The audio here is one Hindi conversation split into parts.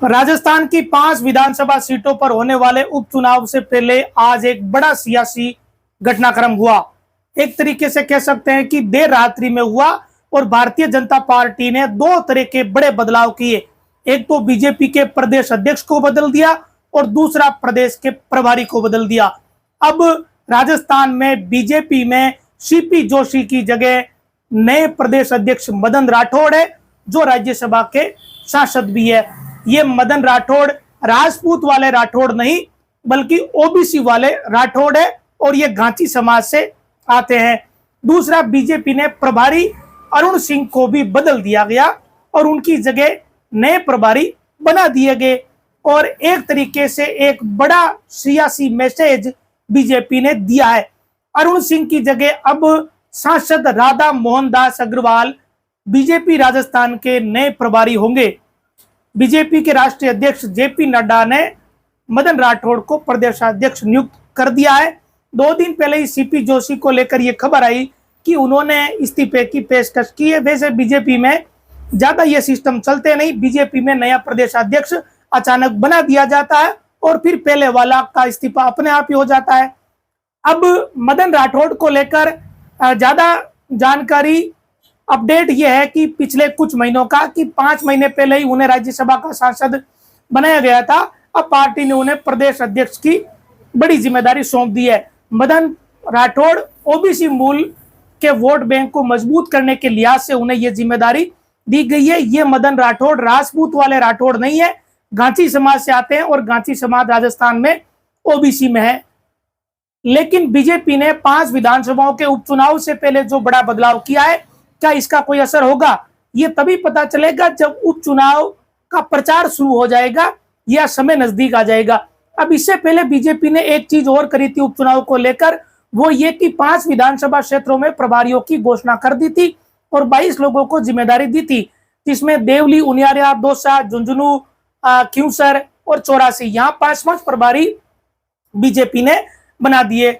राजस्थान की 5 विधानसभा सीटों पर होने वाले उपचुनाव से पहले आज एक बड़ा सियासी घटनाक्रम हुआ। एक तरीके से कह सकते हैं कि देर रात्रि में हुआ और भारतीय जनता पार्टी ने दो तरह के बड़े बदलाव किए। एक तो बीजेपी के प्रदेश अध्यक्ष को बदल दिया और दूसरा प्रदेश के प्रभारी को बदल दिया। अब राजस्थान में बीजेपी में सीपी जोशी की जगह नए प्रदेश अध्यक्ष मदन राठौड़ है, जो राज्यसभा के सांसद भी है। ये मदन राठौड़ राजपूत वाले राठौड़ नहीं बल्कि ओबीसी वाले राठौड़ है और ये घांची समाज से आते हैं। दूसरा, बीजेपी ने प्रभारी अरुण सिंह को भी बदल दिया गया और उनकी जगह नए प्रभारी बना दिए गए और एक तरीके से एक बड़ा सियासी मैसेज बीजेपी ने दिया है। अरुण सिंह की जगह अब सांसद राधा मोहन दास अग्रवाल बीजेपी राजस्थान के नए प्रभारी होंगे। बीजेपी के राष्ट्रीय अध्यक्ष जेपी नड्डा ने मदन राठौड़ को प्रदेशाध्यक्ष नियुक्त कर दिया है। 2 दिन पहले ही सीपी जोशी को लेकर यह खबर आई कि उन्होंने इस्तीफे की पेशकश की है। वैसे बीजेपी में ज्यादा ये सिस्टम चलते नहीं, बीजेपी में नया प्रदेशाध्यक्ष अचानक बना दिया जाता है और फिर पहले वाला का इस्तीफा अपने आप ही हो जाता है। अब मदन राठौड़ को लेकर ज्यादा जानकारी अपडेट यह है कि पिछले कुछ महीनों का कि 5 महीने पहले ही उन्हें राज्यसभा का सांसद बनाया गया था। अब पार्टी ने उन्हें प्रदेश अध्यक्ष की बड़ी जिम्मेदारी सौंप दी है। मदन राठौड़ ओबीसी मूल के वोट बैंक को मजबूत करने के लिहाज से उन्हें यह जिम्मेदारी दी गई है। ये मदन राठौड़ राजपूत वाले राठौड़ नहीं है, घांची समाज से आते हैं और घांची समाज राजस्थान में ओबीसी में है। लेकिन बीजेपी ने 5 विधानसभाओं के उपचुनाव से पहले जो बड़ा बदलाव किया है, क्या इसका कोई असर होगा? ये तभी पता चलेगा जब उपचुनाव का प्रचार शुरू हो जाएगा या समय नजदीक आ जाएगा। अब इससे पहले बीजेपी ने एक चीज और करी थी उपचुनाव को लेकर, वो ये कि 5 विधानसभा क्षेत्रों में प्रभारियों की घोषणा कर दी थी और 22 लोगों को जिम्मेदारी दी थी, जिसमें देवली, उनियारा, दौसा, झुंझुनू, क्यूसर और 84 यहाँ 5-5 प्रभारी बीजेपी ने बना दिए।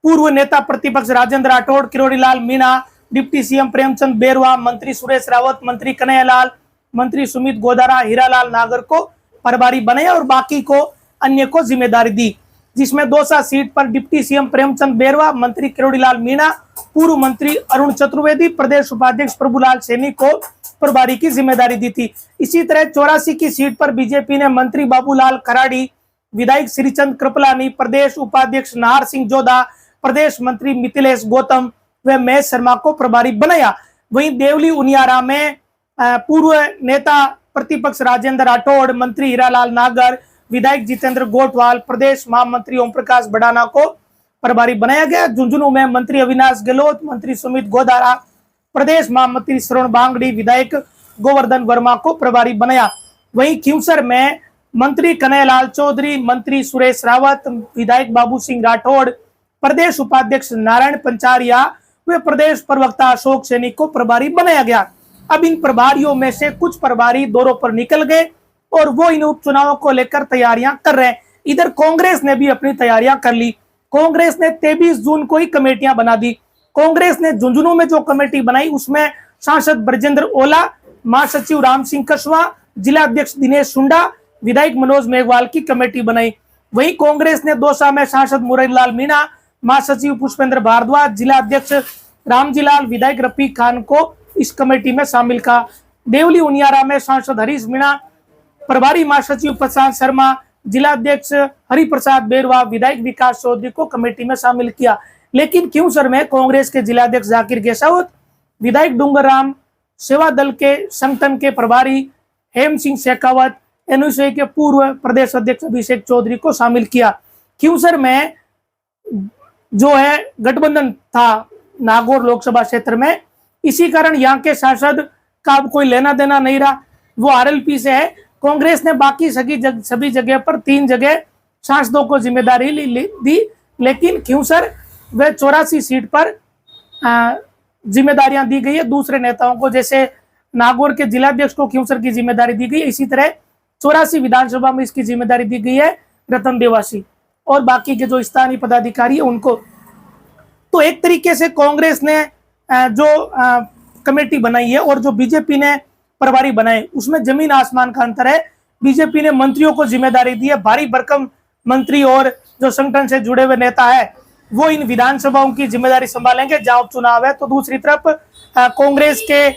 पूर्व नेता प्रतिपक्ष राजेंद्र राठौड़, किरोड़ी लाल मीणा, डिप्टी सीएम प्रेमचंद बैरवा, मंत्री सुरेश रावत, मंत्री कन्हैयालाल, मंत्री सुमित गोदारा, हीरालाल नागर को प्रभारी बनाया और बाकी को अन्य को जिम्मेदारी दी, जिसमें दौसा सीट पर डिप्टी सीएम प्रेमचंद बैरवा, मंत्री किरोड़ी लाल मीणा, पूर्व मंत्री अरुण चतुर्वेदी, प्रदेश उपाध्यक्ष प्रभुलाल सैनी को प्रभारी की जिम्मेदारी दी थी। इसी तरह 84 की सीट पर बीजेपी ने मंत्री बाबूलाल खराड़ी, विधायक श्रीचंद कृपलानी, प्रदेश उपाध्यक्ष नाहर सिंह जोधा, प्रदेश मंत्री मिथिलेश गौतम व महेश शर्मा को प्रभारी बनाया। वहीं देवली उनियारा में पूर्व नेता प्रतिपक्ष राजेंद्र राठौड़, मंत्री हीरालाल नागर, विधायक जितेंद्र गोटवाल, प्रदेश महामंत्री ओम प्रकाश बड़ाना को प्रभारी बनाया गया। झुंझुनू में मंत्री अविनाश गहलोत, मंत्री सुमित गोदारा, प्रदेश महामंत्री श्रवण बांगड़ी, विधायक गोवर्धन वर्मा को प्रभारी बनाया। वहीं क्यूसर में मंत्री कन्हैयालाल चौधरी, मंत्री सुरेश रावत, विधायक बाबू सिंह राठौड़, प्रदेश उपाध्यक्ष नारायण पंचारिया वे प्रदेश प्रवक्ता अशोक सैनी को प्रभारी बनाया गया। अब इन प्रभारियों में से कुछ प्रभारी दौरों पर निकल गए और वो इन उपचुनावों को लेकर तैयारियां कर रहे हैं। इधर कांग्रेस ने भी अपनी तैयारियां कर ली। कांग्रेस ने 23 जून को ही कमेटियां बना दी। कांग्रेस ने झुंझुनू में जो कमेटी बनाई उसमें सांसद ब्रजेंद्र ओला, महासचिव राम सिंह कस्वा, जिला अध्यक्ष दिनेश सुंडा, विधायक मनोज मेघवाल की कमेटी बनाई। वहीं कांग्रेस ने दौसा में सांसद मुरलीलाल मीणा, महासचिव पुष्पेंद्र भारद्वाज, जिला अध्यक्ष रामजीलाल, विधायक रफीक खान को इस कमेटी में शामिल किया। देवली उनियारा में सांसद हरीश मीणा, प्रभारी महासचिव प्रशांत शर्मा, जिला अध्यक्ष हरिप्रसाद बैरवा, विधायक विकास चौधरी को कमेटी में शामिल किया। लेकिन क्यूसर में कांग्रेस के जिला अध्यक्ष जाकिर गेसावत, विधायक डूंगरराम, सेवा दल के संगठन के प्रभारी हेम सिंह शेखावत, एनयूसी के पूर्व प्रदेश अध्यक्ष अभिषेक चौधरी को शामिल किया। क्यूसर में जो है गठबंधन था नागौर लोकसभा क्षेत्र में, इसी कारण यहाँ के सांसद का अब कोई लेना देना नहीं रहा, वो आरएलपी से है। कांग्रेस ने बाकी सभी जगह पर 3 जगह सांसदों को जिम्मेदारी दी, लेकिन क्यूसर व 84 सीट पर जिम्मेदारियां दी गई है दूसरे नेताओं को। जैसे नागौर के जिलाध्यक्ष को क्यूसर की जिम्मेदारी दी गई, इसी तरह 84 विधानसभा में इसकी जिम्मेदारी दी गई है रतन देवासी और बाकी के जो स्थानीय पदाधिकारी है उनको। तो एक तरीके से कांग्रेस ने जो कमेटी बनाई है और जो बीजेपी ने प्रभारी बनाए उसमें जमीन आसमान का अंतर है। बीजेपी ने मंत्रियों को जिम्मेदारी दी है। भारी भरकम मंत्री और जो संगठन से जुड़े हुए नेता है वो इन विधानसभाओं की जिम्मेदारी संभालेंगे जहां उपचुनाव है। तो दूसरी तरफ कांग्रेस के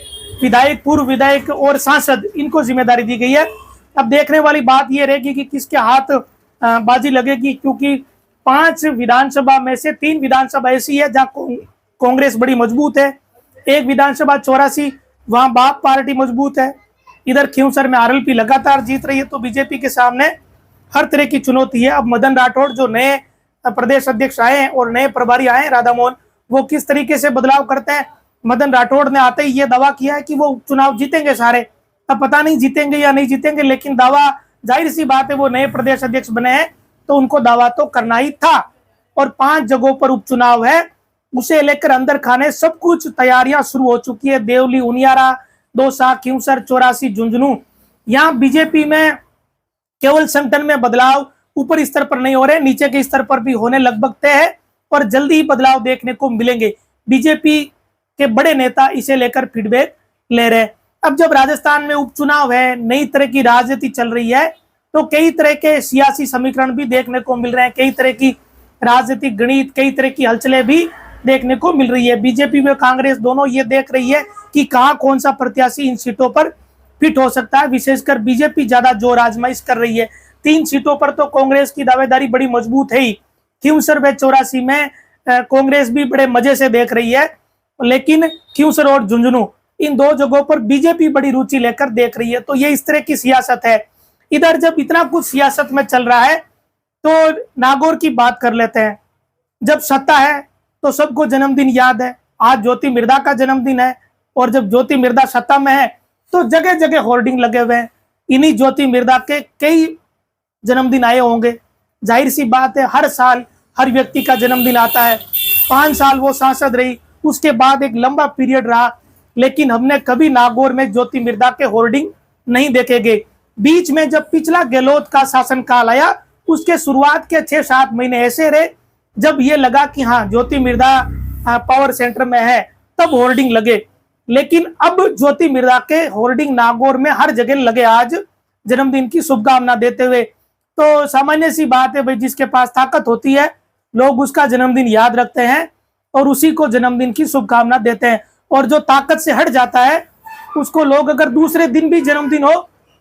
विधायक, पूर्व विधायक और सांसद, इनको जिम्मेदारी दी गई है। अब देखने वाली बात यह रहेगी कि किसके हाथ बाजी लगेगी, क्योंकि 5 विधानसभा में से 3 विधानसभा ऐसी है जहां कांग्रेस बड़ी मजबूत है। एक विधानसभा 84, वहां बाप पार्टी मजबूत है। इधर खींवसर में आरएलपी लगातार जीत रही है। तो बीजेपी के सामने हर तरह की चुनौती है। अब मदन राठौड़ जो नए प्रदेश अध्यक्ष आए हैं और नए प्रभारी आए हैं राधा मोहन, वो किस तरीके से बदलाव करते हैं। मदन राठौड़ ने आते ही ये दावा किया है कि वो चुनाव जीतेंगे सारे। अब पता नहीं जीतेंगे या नहीं जीतेंगे, लेकिन दावा, जाहिर सी बात है, वो नए प्रदेश अध्यक्ष बने हैं तो उनको दावा तो करना ही था। और 5 जगहों पर उपचुनाव है, उसे लेकर अंदर खाने सब कुछ तैयारियां शुरू हो चुकी है। देवली, उनियारा, दौसा, खींवसर, 84, झुंझुनू। यहाँ बीजेपी में केवल संगठन में बदलाव ऊपर स्तर पर नहीं हो रहे, नीचे के स्तर पर भी होने लगभग तय है और जल्दी ही बदलाव देखने को मिलेंगे। बीजेपी के बड़े नेता इसे लेकर फीडबैक ले रहे हैं। अब जब राजस्थान में उपचुनाव है, नई तरह की राजनीति चल रही है, तो कई तरह के सियासी समीकरण भी देखने को मिल रहे हैं, कई तरह की राजनीतिक गणित, कई तरह की हलचलें भी देखने को मिल रही है। बीजेपी व कांग्रेस दोनों ये देख रही है कि कहां कौन सा प्रत्याशी इन सीटों पर फिट हो सकता है। विशेषकर बीजेपी ज्यादा जोर आजमाइश कर रही है। 3 सीटों पर तो कांग्रेस की दावेदारी बड़ी मजबूत है ही। खींवसर व 84 में कांग्रेस भी बड़े मजे से देख रही है, लेकिन खींवसर और झुंझुनू, इन 2 जगहों पर बीजेपी बड़ी रुचि लेकर देख रही है। तो ये इस तरह की सियासत है। इधर जब इतना कुछ सियासत में चल रहा है तो नागौर की बात कर लेते हैं। जब सत्ता है तो सबको जन्मदिन याद है। आज ज्योति मिर्धा का जन्मदिन है और जब ज्योति मिर्धा सत्ता में है तो जगह जगह होर्डिंग लगे हुए हैं। इन्हीं ज्योति मिर्धा के कई जन्मदिन आए होंगे। जाहिर सी बात है, हर साल हर व्यक्ति का जन्मदिन आता है। 5 साल वो सांसद रही, उसके बाद एक लंबा पीरियड रहा, लेकिन हमने कभी नागौर में ज्योति मिर्धा के होर्डिंग नहीं देखे गए। बीच में जब पिछला गहलोत का शासनकाल आया, उसके शुरुआत के 6-7 महीने ऐसे रहे जब ये लगा कि हाँ ज्योति मिर्धा पावर सेंटर में है, तब होर्डिंग लगे। लेकिन अब ज्योति मिर्धा के होर्डिंग नागौर में हर जगह लगे, आज जन्मदिन की शुभकामना देते हुए। तो सामान्य सी बात है भाई, जिसके पास ताकत होती है लोग उसका जन्मदिन याद रखते हैं और उसी को जन्मदिन की शुभकामना देते हैं। और जो ताकत से हट जाता है उसको लोग अगर दूसरे दिन भी जन्मदिन हो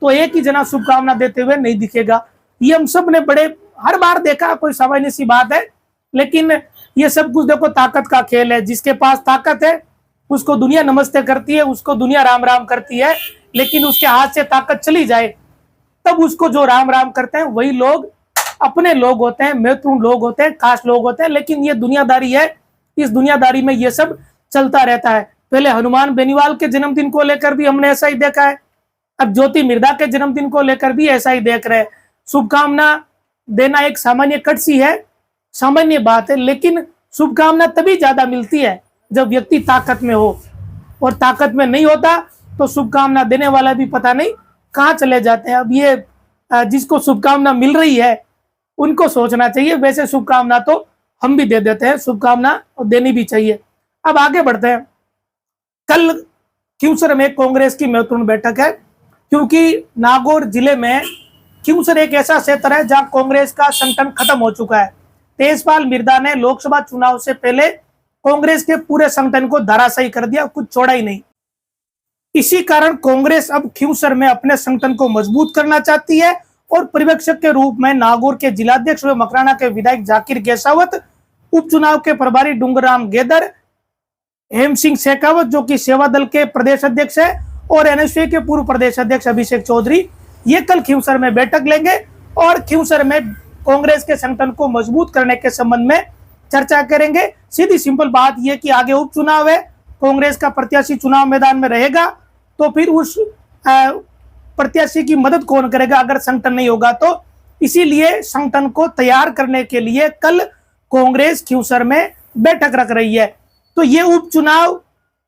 तो एक ही जना शुभकामना देते हुए नहीं दिखेगा। ये हम सब ने बड़े हर बार देखा, कोई सामान्य सी बात है। लेकिन ये सब कुछ देखो ताकत का खेल है। जिसके पास ताकत है उसको दुनिया नमस्ते करती है, उसको दुनिया राम राम करती है। लेकिन उसके हाथ से ताकत चली जाए तब उसको जो राम राम करते हैं वही लोग अपने लोग होते हैं, महत्वपूर्ण लोग होते हैं, खास लोग होते हैं। लेकिन ये दुनियादारी है, इस दुनियादारी में ये सब चलता रहता है। पहले हनुमान बेनीवाल के जन्मदिन को लेकर भी हमने ऐसा ही देखा है, अब ज्योति मिर्धा के जन्मदिन को लेकर भी ऐसा ही देख रहे हैं। शुभकामना देना एक सामान्य कट सी है, सामान्य बात है, लेकिन शुभकामना तभी ज्यादा मिलती है जब व्यक्ति ताकत में हो, और ताकत में नहीं होता तो शुभकामना देने वाला भी पता नहीं कहाँ चले जाते हैं। अब ये जिसको शुभकामना मिल रही है उनको सोचना चाहिए। वैसे शुभकामना तो हम भी दे देते हैं, शुभकामना देनी भी चाहिए। अब आगे बढ़ते हैं। कल खींवसर में कांग्रेस की महत्वपूर्ण बैठक है, क्योंकि नागौर जिले में खींवसर एक ऐसा क्षेत्र है जहां कांग्रेस का संगठन खत्म हो चुका है। तेजपाल मिर्धा ने लोकसभा चुनाव से पहले कांग्रेस के पूरे संगठन को धराशायी कर दिया, कुछ छोड़ा ही नहीं। इसी कारण कांग्रेस अब खींवसर में अपने संगठन को मजबूत करना चाहती है और पर्यवेक्षक के रूप में नागौर के जिलाध्यक्ष व मकराना के विधायक जाकिर गैसावत, उपचुनाव के प्रभारी डूंगरराम गेदर, हेम सिंह शेखावत जो कि सेवा दल के प्रदेश अध्यक्ष है, और एनएसयू के पूर्व प्रदेश अध्यक्ष अभिषेक चौधरी, ये कल खींवसर में बैठक लेंगे और खींवसर में कांग्रेस के संगठन को मजबूत करने के संबंध में चर्चा करेंगे। सीधी सिंपल बात यह कि आगे उपचुनाव है, कांग्रेस का प्रत्याशी चुनाव मैदान में रहेगा तो फिर उस प्रत्याशी की मदद कौन करेगा अगर संगठन नहीं होगा। तो इसीलिए संगठन को तैयार करने के लिए कल कांग्रेस खींवसर में बैठक रख रही है। तो ये उपचुनाव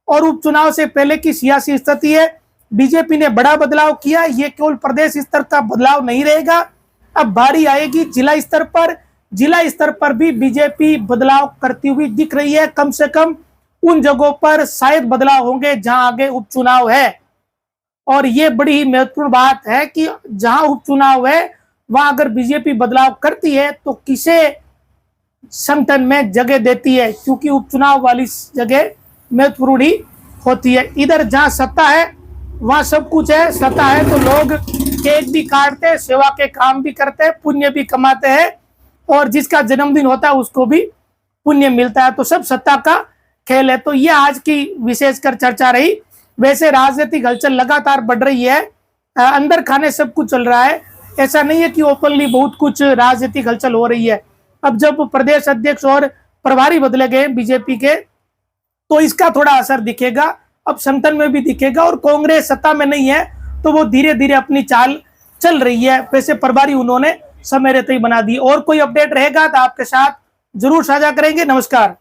और उपचुनाव से पहले की सियासी स्थिति है। बीजेपी ने बड़ा बदलाव किया, ये केवल प्रदेश स्तर का बदलाव नहीं रहेगा, अब बारी आएगी जिला स्तर पर। जिला स्तर पर भी बीजेपी बदलाव करती हुई दिख रही है। कम से कम उन जगहों पर शायद बदलाव होंगे जहां आगे उपचुनाव है। और ये बड़ी ही महत्वपूर्ण बात है कि जहां उपचुनाव है वहां अगर बीजेपी बदलाव करती है तो किसे संगठन में जगह देती है, क्योंकि उपचुनाव वाली जगह महत्वपूर्ण ही होती है। इधर जहां सत्ता है वहां सब कुछ है, सत्ता है तो लोग केक भी काटते हैं, सेवा के काम भी करते हैं, पुण्य भी कमाते हैं, और जिसका जन्मदिन होता है उसको भी पुण्य मिलता है। तो सब सत्ता का खेल है। तो ये आज की विशेषकर चर्चा रही। वैसे राजनीतिक हलचल लगातार बढ़ रही है, अंदर खाने सब कुछ चल रहा है, ऐसा नहीं है कि ओपनली बहुत कुछ राजनीतिक हलचल हो रही है। अब जब प्रदेश अध्यक्ष और प्रभारी बदले गए बीजेपी के तो इसका थोड़ा असर दिखेगा, अब संगठन में भी दिखेगा, और कांग्रेस सत्ता में नहीं है तो वो धीरे धीरे अपनी चाल चल रही है। वैसे प्रभारी उन्होंने समय रहते ही बना दी। और कोई अपडेट रहेगा तो आपके साथ जरूर साझा करेंगे। नमस्कार।